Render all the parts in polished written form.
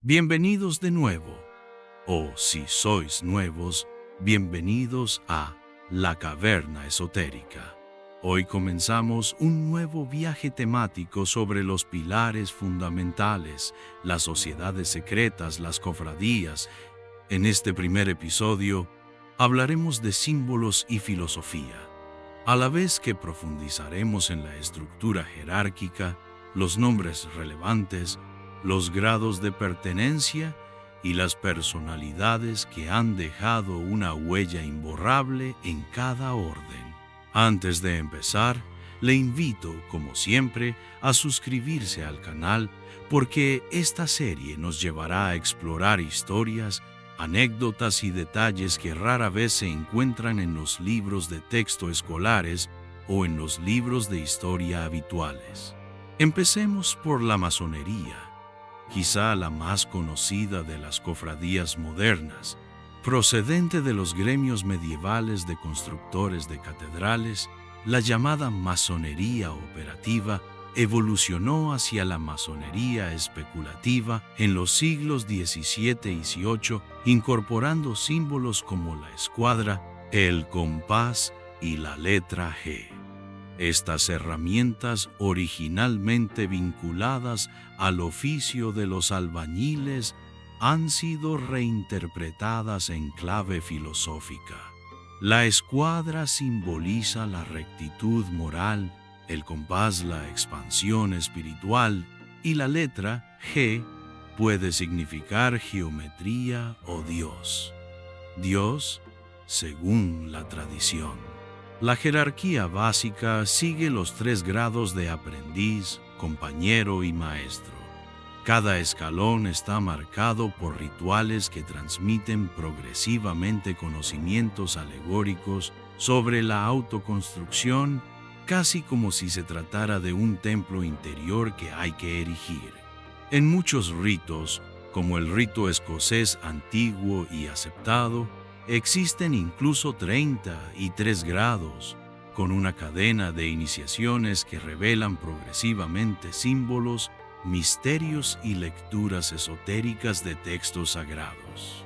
Bienvenidos de nuevo, o si sois nuevos, bienvenidos a La Caverna Esotérica. Hoy comenzamos un nuevo viaje temático sobre los pilares fundamentales, las sociedades secretas, las cofradías. En este primer episodio hablaremos de símbolos y filosofía, a la vez que profundizaremos en la estructura jerárquica, los nombres relevantes, los grados de pertenencia y las personalidades que han dejado una huella imborrable en cada orden. Antes de empezar, le invito, como siempre, a suscribirse al canal porque esta serie nos llevará a explorar historias, anécdotas y detalles que rara vez se encuentran en los libros de texto escolares o en los libros de historia habituales. Empecemos por la masonería, quizá la más conocida de las cofradías modernas. Procedente de los gremios medievales de constructores de catedrales, la llamada masonería operativa evolucionó hacia la masonería especulativa en los siglos XVII y XVIII, incorporando símbolos como la escuadra, el compás y la letra G. Estas herramientas, originalmente vinculadas al oficio de los albañiles, han sido reinterpretadas en clave filosófica. La escuadra simboliza la rectitud moral, el compás la expansión espiritual y la letra G puede significar geometría o Dios. Dios, según la tradición. La jerarquía básica sigue los 3 grados de aprendiz, compañero y maestro. Cada escalón está marcado por rituales que transmiten progresivamente conocimientos alegóricos sobre la autoconstrucción, casi como si se tratara de un templo interior que hay que erigir. En muchos ritos, como el rito escocés antiguo y aceptado, existen incluso 33 grados, con una cadena de iniciaciones que revelan progresivamente símbolos, misterios y lecturas esotéricas de textos sagrados.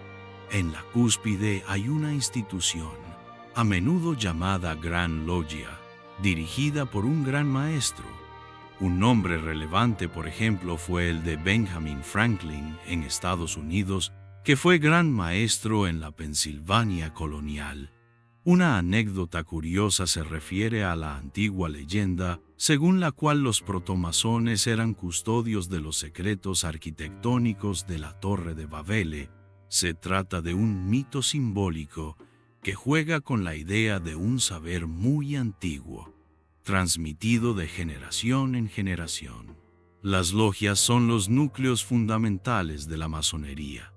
En la cúspide hay una institución, a menudo llamada Gran Logia, dirigida por un gran maestro. Un nombre relevante, por ejemplo, fue el de Benjamin Franklin en Estados Unidos, que fue gran maestro en la Pensilvania colonial. Una anécdota curiosa se refiere a la antigua leyenda, según la cual los protomasones eran custodios de los secretos arquitectónicos de la Torre de Babel. Se trata de un mito simbólico que juega con la idea de un saber muy antiguo, transmitido de generación en generación. Las logias son los núcleos fundamentales de la masonería.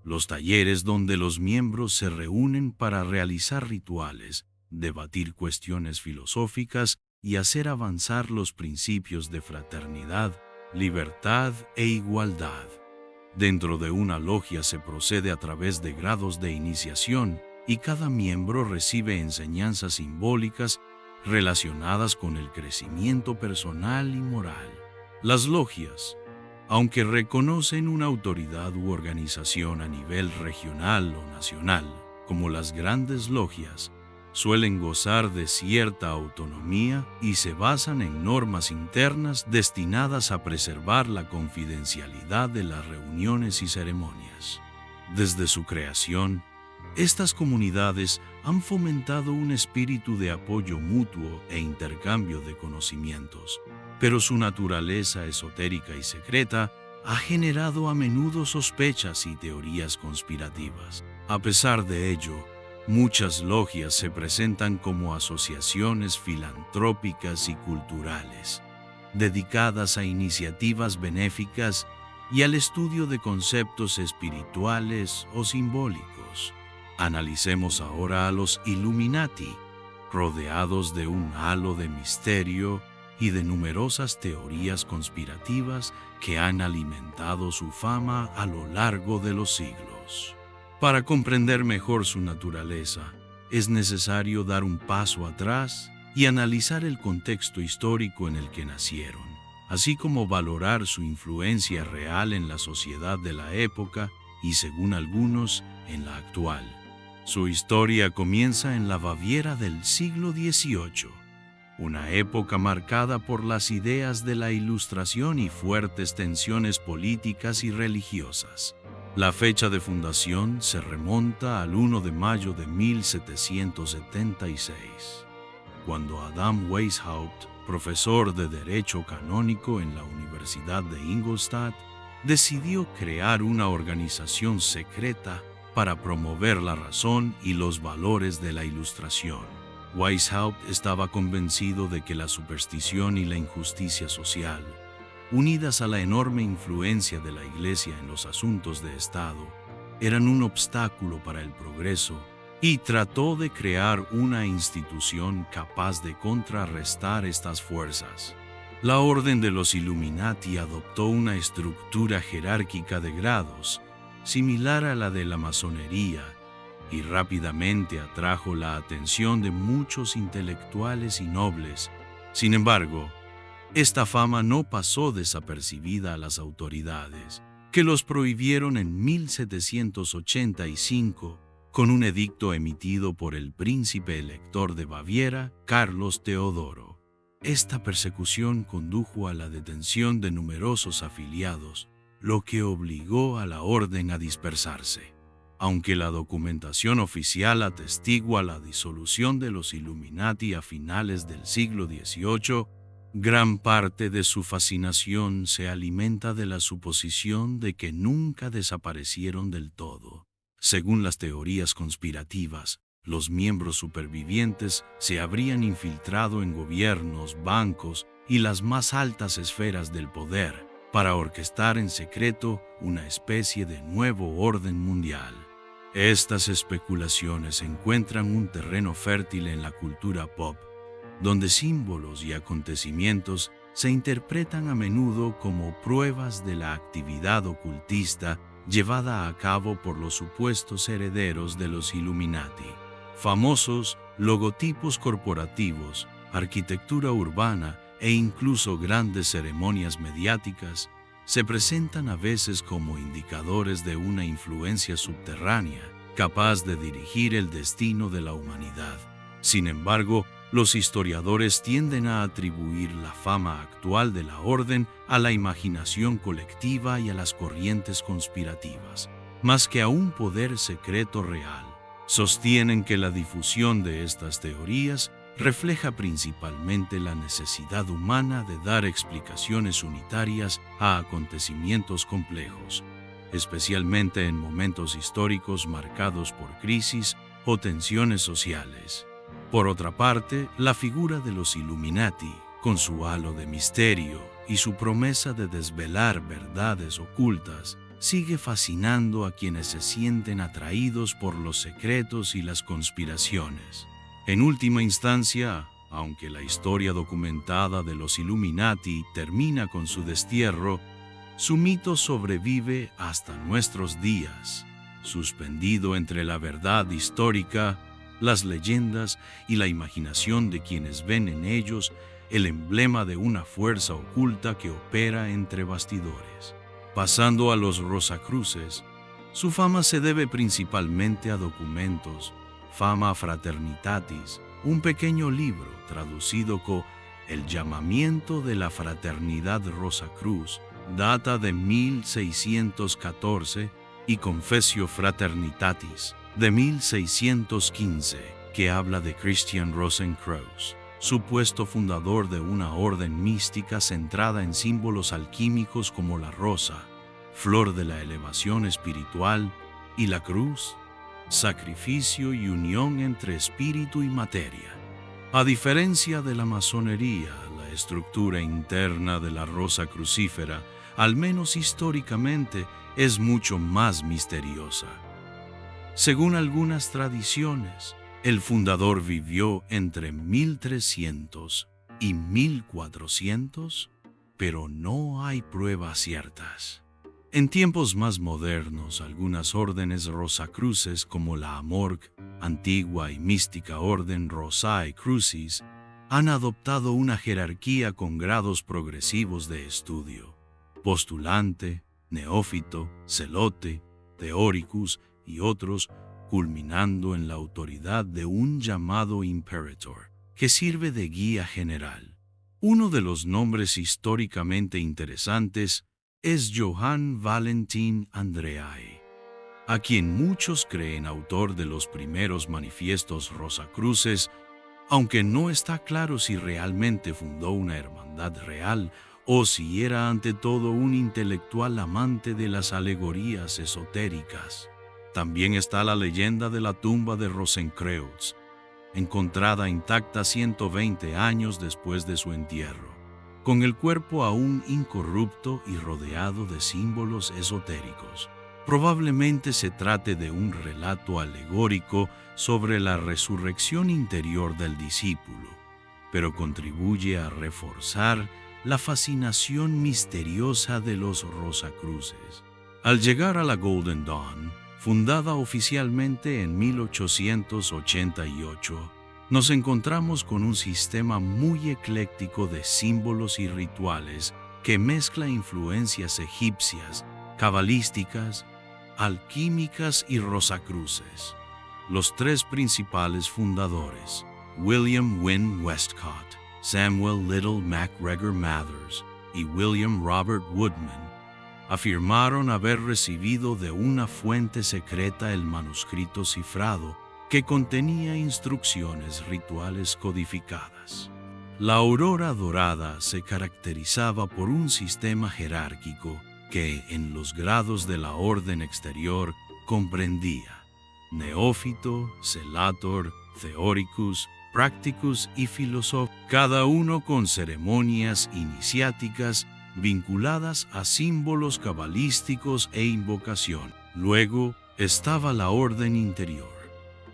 Los talleres donde los miembros se reúnen para realizar rituales, debatir cuestiones filosóficas y hacer avanzar los principios de fraternidad, libertad e igualdad. Dentro de una logia se procede a través de grados de iniciación y cada miembro recibe enseñanzas simbólicas relacionadas con el crecimiento personal y moral. Las logias, aunque reconocen una autoridad u organización a nivel regional o nacional, como las grandes logias, suelen gozar de cierta autonomía y se basan en normas internas destinadas a preservar la confidencialidad de las reuniones y ceremonias. Desde su creación, estas comunidades han fomentado un espíritu de apoyo mutuo e intercambio de conocimientos, pero su naturaleza esotérica y secreta ha generado a menudo sospechas y teorías conspirativas. A pesar de ello, muchas logias se presentan como asociaciones filantrópicas y culturales, dedicadas a iniciativas benéficas y al estudio de conceptos espirituales o simbólicos. Analicemos ahora a los Illuminati, rodeados de un halo de misterio y de numerosas teorías conspirativas que han alimentado su fama a lo largo de los siglos. Para comprender mejor su naturaleza, es necesario dar un paso atrás y analizar el contexto histórico en el que nacieron. así como valorar su influencia real en la sociedad de la época y, según algunos, en la actual. Su historia comienza en la Baviera del siglo XVIII, una época marcada por las ideas de la Ilustración y fuertes tensiones políticas y religiosas. La fecha de fundación se remonta al 1 de mayo de 1776, cuando Adam Weishaupt, profesor de Derecho Canónico en la Universidad de Ingolstadt, decidió crear una organización secreta para promover la razón y los valores de la Ilustración. Weishaupt estaba convencido de que la superstición y la injusticia social, unidas a la enorme influencia de la Iglesia en los asuntos de Estado, eran un obstáculo para el progreso, y trató de crear una institución capaz de contrarrestar estas fuerzas. La Orden de los Illuminati adoptó una estructura jerárquica de grados, similar a la de la masonería, y rápidamente atrajo la atención de muchos intelectuales y nobles. Sin embargo, esta fama no pasó desapercibida a las autoridades, que los prohibieron en 1785 con un edicto emitido por el príncipe elector de Baviera, Carlos Teodoro. Esta persecución condujo a la detención de numerosos afiliados, lo que obligó a la orden a dispersarse. Aunque la documentación oficial atestigua la disolución de los Illuminati a finales del siglo XVIII, gran parte de su fascinación se alimenta de la suposición de que nunca desaparecieron del todo. Según las teorías conspirativas, los miembros supervivientes se habrían infiltrado en gobiernos, bancos y las más altas esferas del poder para orquestar en secreto una especie de nuevo orden mundial. Estas especulaciones encuentran un terreno fértil en la cultura pop, donde símbolos y acontecimientos se interpretan a menudo como pruebas de la actividad ocultista llevada a cabo por los supuestos herederos de los Illuminati. Famosos logotipos corporativos, arquitectura urbana e incluso grandes ceremonias mediáticas se presentan a veces como indicadores de una influencia subterránea capaz de dirigir el destino de la humanidad. Sin embargo, los historiadores tienden a atribuir la fama actual de la orden a la imaginación colectiva y a las corrientes conspirativas, más que a un poder secreto real. Sostienen que la difusión de estas teorías refleja principalmente la necesidad humana de dar explicaciones unitarias a acontecimientos complejos, especialmente en momentos históricos marcados por crisis o tensiones sociales. Por otra parte, la figura de los Illuminati, con su halo de misterio y su promesa de desvelar verdades ocultas, sigue fascinando a quienes se sienten atraídos por los secretos y las conspiraciones. En última instancia, aunque la historia documentada de los Illuminati termina con su destierro, su mito sobrevive hasta nuestros días, suspendido entre la verdad histórica, las leyendas y la imaginación de quienes ven en ellos el emblema de una fuerza oculta que opera entre bastidores. Pasando a los Rosacruces, su fama se debe principalmente a documentos, Fama Fraternitatis, un pequeño libro traducido como El llamamiento de la Fraternidad Rosacruz, data de 1614, y Confessio Fraternitatis, de 1615, que habla de Christian Rosenkreuz, supuesto fundador de una orden mística centrada en símbolos alquímicos como la rosa, flor de la elevación espiritual, y la cruz, sacrificio y unión entre espíritu y materia. A diferencia de la masonería, la estructura interna de la rosa crucífera, al menos históricamente, es mucho más misteriosa. Según algunas tradiciones, el fundador vivió entre 1300 y 1400, pero no hay pruebas ciertas. En tiempos más modernos, algunas órdenes rosacruces como la Amorc, antigua y mística orden Rosae Crucis, han adoptado una jerarquía con grados progresivos de estudio: postulante, neófito, celote, theoricus y otros, culminando en la autoridad de un llamado imperator, que sirve de guía general. Uno de los nombres históricamente interesantes es Johann Valentin Andreae, a quien muchos creen autor de los primeros manifiestos rosacruces, aunque no está claro si realmente fundó una hermandad real o si era ante todo un intelectual amante de las alegorías esotéricas. También está la leyenda de la tumba de Rosenkreuz, encontrada intacta 120 años después de su entierro, con el cuerpo aún incorrupto y rodeado de símbolos esotéricos. Probablemente se trate de un relato alegórico sobre la resurrección interior del discípulo, pero contribuye a reforzar la fascinación misteriosa de los Rosacruces. Al llegar a la Golden Dawn, fundada oficialmente en 1888, nos encontramos con un sistema muy ecléctico de símbolos y rituales que mezcla influencias egipcias, cabalísticas, alquímicas y rosacruces. Los tres principales fundadores, William Wynne Westcott, Samuel Little MacGregor Mathers y William Robert Woodman, afirmaron haber recibido de una fuente secreta el manuscrito cifrado que contenía instrucciones rituales codificadas. La aurora dorada se caracterizaba por un sistema jerárquico que, en los grados de la orden exterior, comprendía neófito, celator, theoricus, practicus y filósofo, cada uno con ceremonias iniciáticas vinculadas a símbolos cabalísticos e invocación. Luego estaba la orden interior,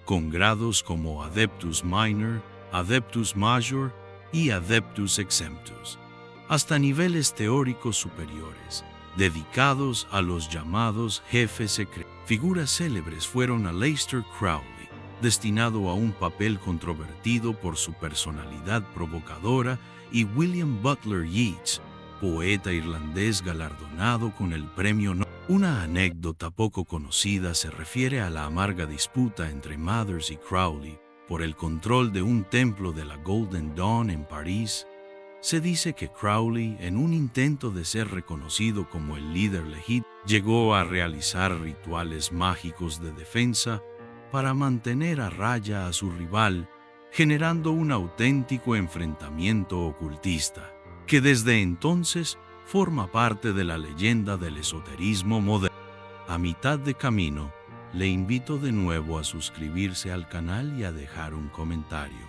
con grados como Adeptus Minor, Adeptus Major y Adeptus Exemptus, hasta niveles teóricos superiores, dedicados a los llamados jefes secretos. Figuras célebres fueron Aleister Crowley, destinado a un papel controvertido por su personalidad provocadora, y William Butler Yeats, poeta irlandés galardonado con el premio Nobel. Una anécdota poco conocida se refiere a la amarga disputa entre Mathers y Crowley por el control de un templo de la Golden Dawn en París. Se dice que Crowley, en un intento de ser reconocido como el líder legítimo, llegó a realizar rituales mágicos de defensa para mantener a raya a su rival, generando un auténtico enfrentamiento ocultista, que desde entonces forma parte de la leyenda del esoterismo moderno. A mitad de camino, le invito de nuevo a suscribirse al canal y a dejar un comentario.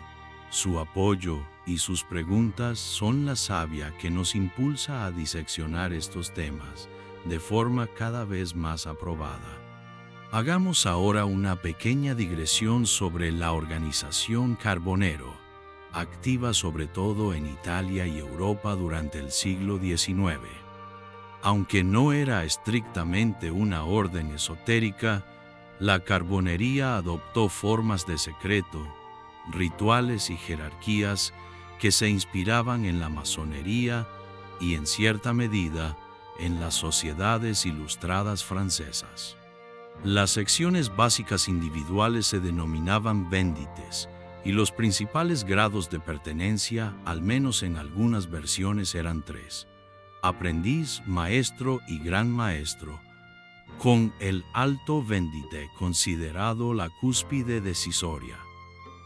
Su apoyo y sus preguntas son la savia que nos impulsa a diseccionar estos temas de forma cada vez más aprobada. Hagamos ahora una pequeña digresión sobre la organización Carbonero, activa sobre todo en Italia y Europa durante el siglo XIX. Aunque no era estrictamente una orden esotérica, la carbonería adoptó formas de secreto, rituales y jerarquías que se inspiraban en la masonería y, en cierta medida, en las sociedades ilustradas francesas. Las secciones básicas individuales se denominaban vendites, y los principales grados de pertenencia, al menos en algunas versiones, eran tres: aprendiz, maestro y gran maestro, con el alto vendite considerado la cúspide decisoria.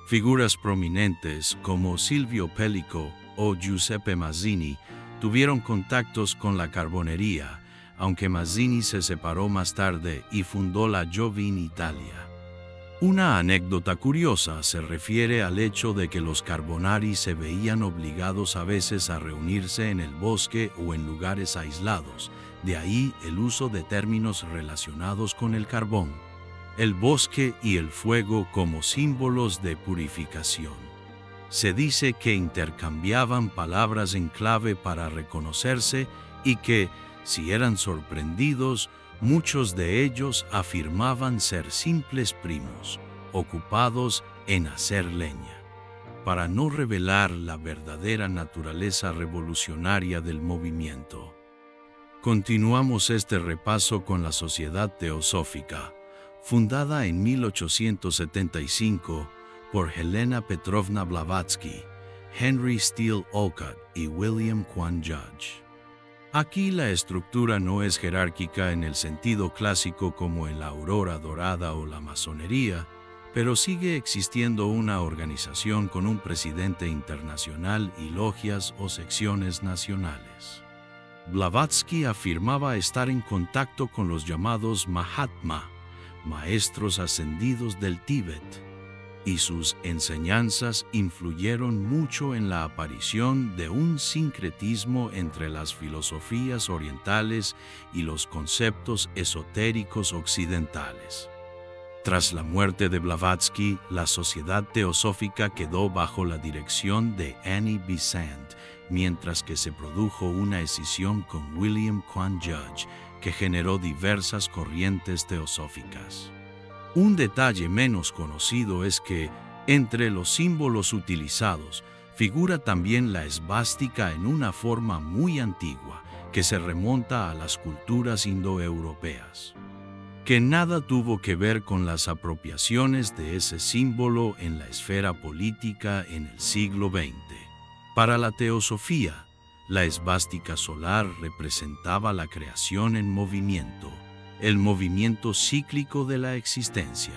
Figuras prominentes como Silvio Pellico o Giuseppe Mazzini tuvieron contactos con la carbonería, aunque Mazzini se separó más tarde y fundó la Giovine Italia. Una anécdota curiosa se refiere al hecho de que los carbonari se veían obligados a veces a reunirse en el bosque o en lugares aislados, de ahí el uso de términos relacionados con el carbón, el bosque y el fuego como símbolos de purificación. Se dice que intercambiaban palabras en clave para reconocerse y que, si eran sorprendidos, muchos de ellos afirmaban ser simples primos, ocupados en hacer leña. para no revelar la verdadera naturaleza revolucionaria del movimiento. Continuamos este repaso con la Sociedad Teosófica, fundada en 1875 por Helena Petrovna Blavatsky, Henry Steele Olcott y William Quan Judge. Aquí la estructura no es jerárquica en el sentido clásico como en la Aurora Dorada o la masonería, pero sigue existiendo una organización con un presidente internacional y logias o secciones nacionales. Blavatsky afirmaba estar en contacto con los llamados Mahatma, maestros ascendidos del Tíbet, y sus enseñanzas influyeron mucho en la aparición de un sincretismo entre las filosofías orientales y los conceptos esotéricos occidentales. Tras la muerte de Blavatsky, la Sociedad Teosófica quedó bajo la dirección de Annie Besant, mientras que se produjo una escisión con William Quan Judge, que generó diversas corrientes teosóficas. Un detalle menos conocido es que, entre los símbolos utilizados, figura también la esvástica en una forma muy antigua, que se remonta a las culturas indoeuropeas, que nada tuvo que ver con las apropiaciones de ese símbolo en la esfera política en el siglo XX. Para la teosofía, la esvástica solar representaba la creación en movimiento, el movimiento cíclico de la existencia.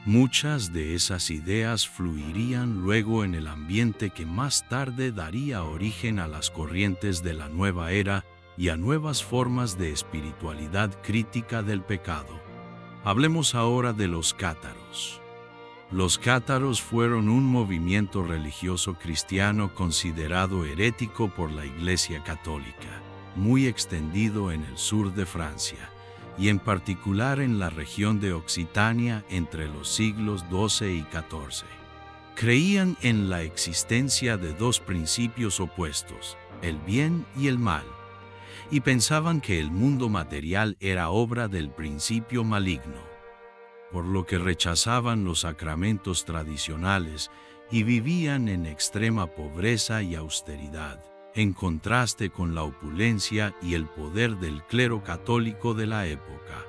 Muchas de esas ideas fluirían luego en el ambiente que más tarde daría origen a las corrientes de la nueva era y a nuevas formas de espiritualidad crítica del pecado. Hablemos ahora de los cátaros. Los cátaros fueron un movimiento religioso cristiano considerado herético por la Iglesia Católica, muy extendido en el sur de Francia, y en particular en la región de Occitania entre los siglos XII y XIV. Creían en la existencia de dos principios opuestos, el bien y el mal, y pensaban que el mundo material era obra del principio maligno, por lo que rechazaban los sacramentos tradicionales y vivían en extrema pobreza y austeridad, en contraste con la opulencia y el poder del clero católico de la época.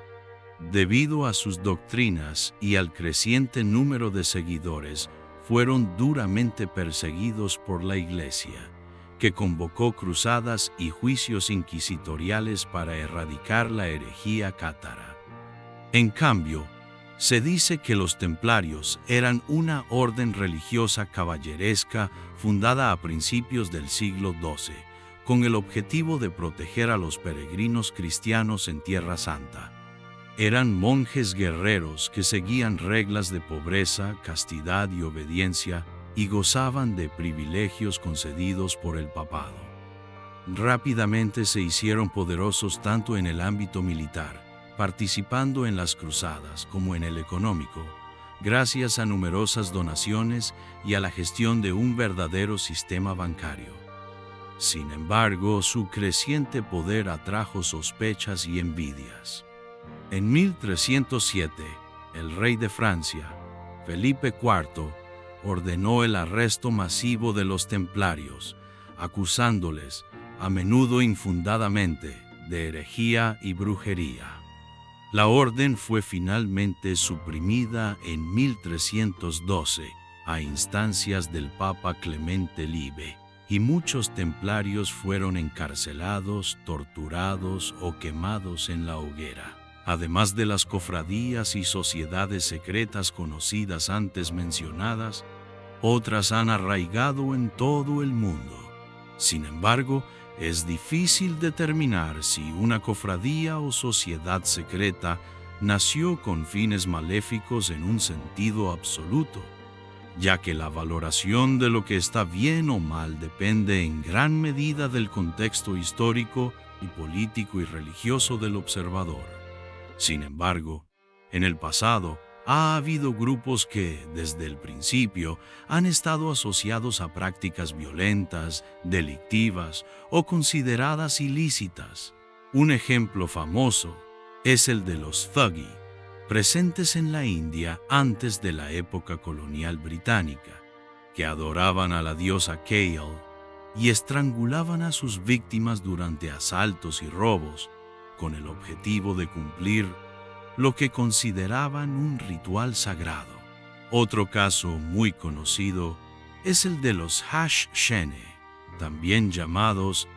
Debido a sus doctrinas y al creciente número de seguidores, fueron duramente perseguidos por la Iglesia, que convocó cruzadas y juicios inquisitoriales para erradicar la herejía cátara. En cambio, se dice que los templarios eran una orden religiosa caballeresca fundada a principios del siglo XII, con el objetivo de proteger a los peregrinos cristianos en Tierra Santa. Eran monjes guerreros que seguían reglas de pobreza, castidad y obediencia y gozaban de privilegios concedidos por el papado. Rápidamente se hicieron poderosos tanto en el ámbito militar, participando en las cruzadas, como en el económico, gracias a numerosas donaciones y a la gestión de un verdadero sistema bancario. Sin embargo, su creciente poder atrajo sospechas y envidias. En 1307, el rey de Francia, Felipe IV, ordenó el arresto masivo de los templarios, acusándoles, a menudo infundadamente, de herejía y brujería. La orden fue finalmente suprimida en 1312 a instancias del Papa Clemente Libe, y muchos templarios fueron encarcelados, torturados o quemados en la hoguera. Además de las cofradías y sociedades secretas conocidas antes mencionadas, otras han arraigado en todo el mundo. Sin embargo, es difícil determinar si una cofradía o sociedad secreta nació con fines maléficos en un sentido absoluto, ya que la valoración de lo que está bien o mal depende en gran medida del contexto histórico y político y religioso del observador. Sin embargo, en el pasado, ha habido grupos que, desde el principio, han estado asociados a prácticas violentas, delictivas o consideradas ilícitas. Un ejemplo famoso es el de los Thuggee, presentes en la India antes de la época colonial británica, que adoraban a la diosa Kale y estrangulaban a sus víctimas durante asaltos y robos con el objetivo de cumplir lo que consideraban un ritual sagrado. Otro caso muy conocido es el de los Hashshene, también llamados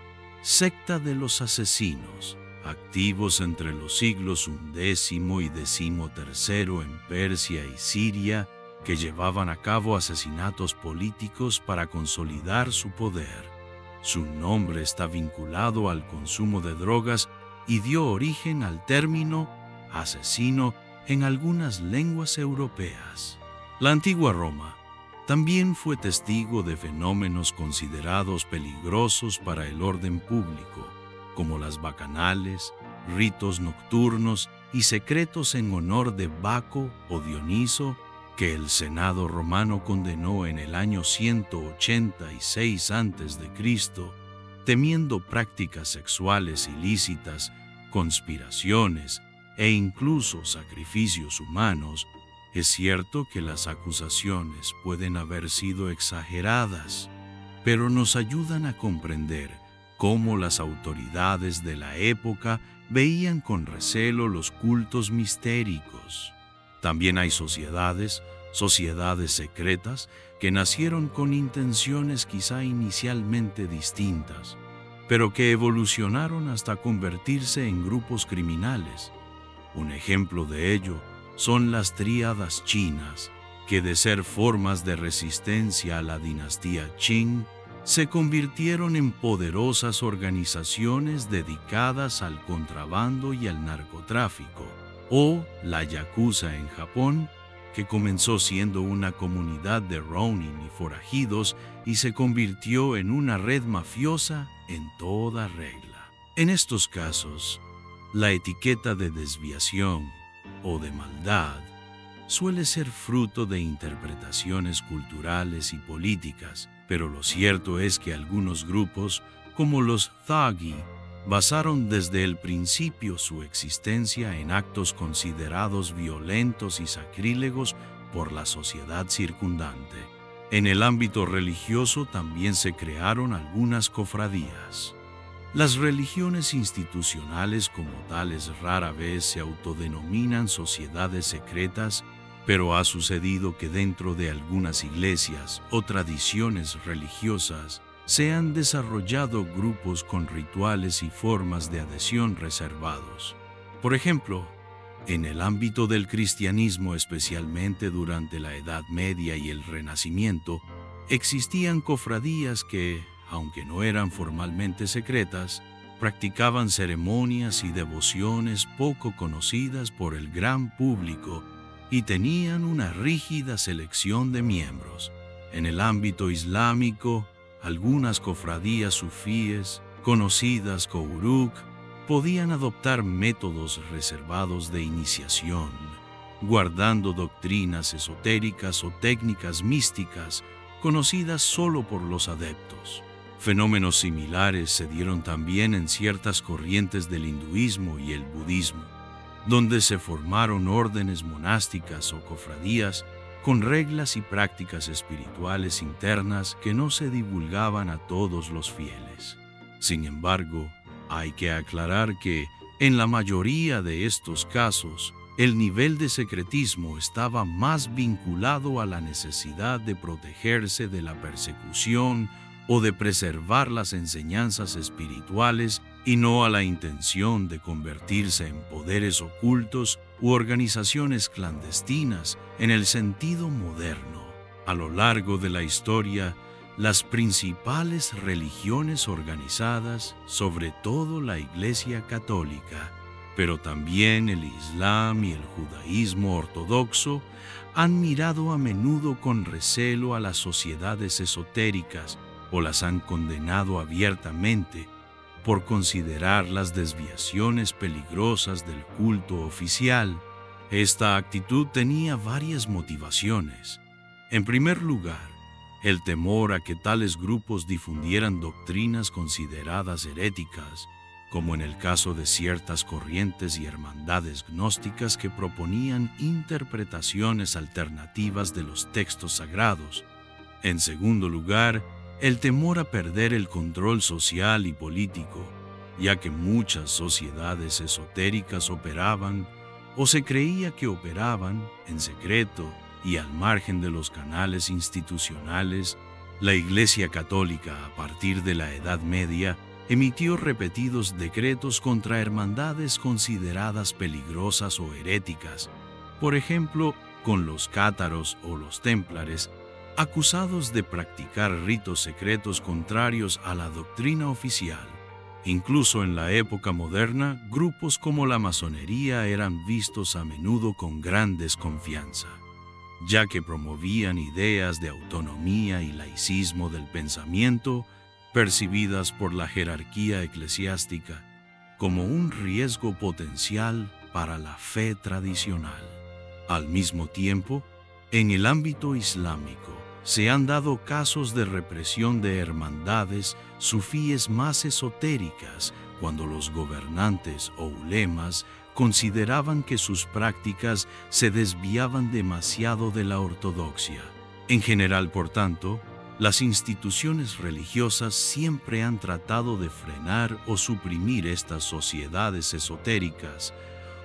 secta de los asesinos, activos entre los siglos XI y XIII en Persia y Siria, que llevaban a cabo asesinatos políticos para consolidar su poder. Su nombre está vinculado al consumo de drogas y dio origen al término asesino en algunas lenguas europeas. La antigua Roma también fue testigo de fenómenos considerados peligrosos para el orden público, como las bacanales, ritos nocturnos y secretos en honor de Baco o Dioniso, que el Senado romano condenó en el año 186 a.C., temiendo prácticas sexuales ilícitas, conspiraciones e incluso sacrificios humanos. Es cierto que las acusaciones pueden haber sido exageradas, pero nos ayudan a comprender cómo las autoridades de la época veían con recelo los cultos mistéricos. También hay sociedades secretas que nacieron con intenciones quizá inicialmente distintas, pero que evolucionaron hasta convertirse en grupos criminales. Un ejemplo de ello son las tríadas chinas, que de ser formas de resistencia a la dinastía Qing, se convirtieron en poderosas organizaciones dedicadas al contrabando y al narcotráfico, o la Yakuza en Japón, que comenzó siendo una comunidad de ronin y forajidos y se convirtió en una red mafiosa en toda regla. En estos casos, la etiqueta de desviación o de maldad suele ser fruto de interpretaciones culturales y políticas, pero lo cierto es que algunos grupos, como los Thagi, basaron desde el principio su existencia en actos considerados violentos y sacrílegos por la sociedad circundante. En el ámbito religioso también se crearon algunas cofradías. Las religiones institucionales como tales rara vez se autodenominan sociedades secretas, pero ha sucedido que dentro de algunas iglesias o tradiciones religiosas se han desarrollado grupos con rituales y formas de adhesión reservados. Por ejemplo, en el ámbito del cristianismo, especialmente durante la Edad Media y el Renacimiento, existían cofradías que, aunque no eran formalmente secretas, practicaban ceremonias y devociones poco conocidas por el gran público y tenían una rígida selección de miembros. En el ámbito islámico, algunas cofradías sufíes, conocidas como uruk, podían adoptar métodos reservados de iniciación, guardando doctrinas esotéricas o técnicas místicas conocidas solo por los adeptos. Fenómenos similares se dieron también en ciertas corrientes del hinduismo y el budismo, donde se formaron órdenes monásticas o cofradías con reglas y prácticas espirituales internas que no se divulgaban a todos los fieles. Sin embargo, hay que aclarar que, en la mayoría de estos casos, el nivel de secretismo estaba más vinculado a la necesidad de protegerse de la persecución o de preservar las enseñanzas espirituales y no a la intención de convertirse en poderes ocultos u organizaciones clandestinas en el sentido moderno. A lo largo de la historia, las principales religiones organizadas, sobre todo la Iglesia Católica, pero también el Islam y el judaísmo ortodoxo, han mirado a menudo con recelo a las sociedades esotéricas o las han condenado abiertamente por considerar las desviaciones peligrosas del culto oficial. Esta actitud tenía varias motivaciones. En primer lugar, el temor a que tales grupos difundieran doctrinas consideradas heréticas, como en el caso de ciertas corrientes y hermandades gnósticas que proponían interpretaciones alternativas de los textos sagrados, En segundo lugar, el temor a perder el control social y político, ya que muchas sociedades esotéricas operaban o se creía que operaban en secreto y al margen de los canales institucionales. La Iglesia Católica, a partir de la Edad Media, emitió repetidos decretos contra hermandades consideradas peligrosas o heréticas, por ejemplo, con los cátaros o los templares, acusados de practicar ritos secretos contrarios a la doctrina oficial. Incluso en la época moderna, grupos como la masonería eran vistos a menudo con gran desconfianza, ya que promovían ideas de autonomía y laicismo del pensamiento, percibidas por la jerarquía eclesiástica como un riesgo potencial para la fe tradicional. Al mismo tiempo, en el ámbito islámico, se han dado casos de represión de hermandades sufíes más esotéricas cuando los gobernantes o ulemas consideraban que sus prácticas se desviaban demasiado de la ortodoxia. En general, por tanto, las instituciones religiosas siempre han tratado de frenar o suprimir estas sociedades esotéricas,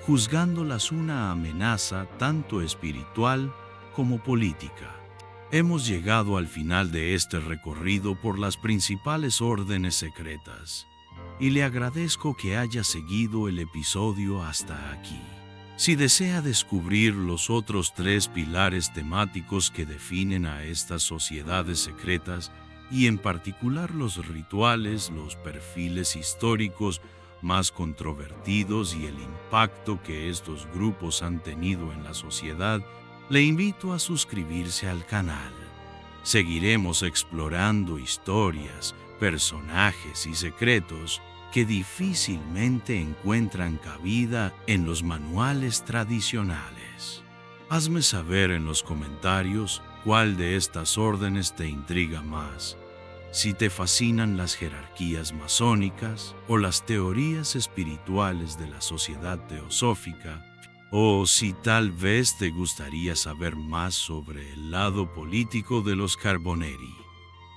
juzgándolas una amenaza tanto espiritual como política. Hemos llegado al final de este recorrido por las principales órdenes secretas, y le agradezco que haya seguido el episodio hasta aquí. Si desea descubrir los otros 3 pilares temáticos que definen a estas sociedades secretas, y en particular los rituales, los perfiles históricos más controvertidos y el impacto que estos grupos han tenido en la sociedad, le invito a suscribirse al canal. Seguiremos explorando historias, personajes y secretos que difícilmente encuentran cabida en los manuales tradicionales. Hazme saber en los comentarios cuál de estas órdenes te intriga más, si te fascinan las jerarquías masónicas o las teorías espirituales de la sociedad teosófica, o si tal vez te gustaría saber más sobre el lado político de los Carboneri.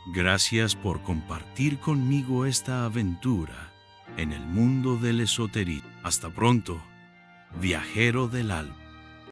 Gracias por compartir conmigo esta aventura en el mundo del esoterismo. Hasta pronto, viajero del alma.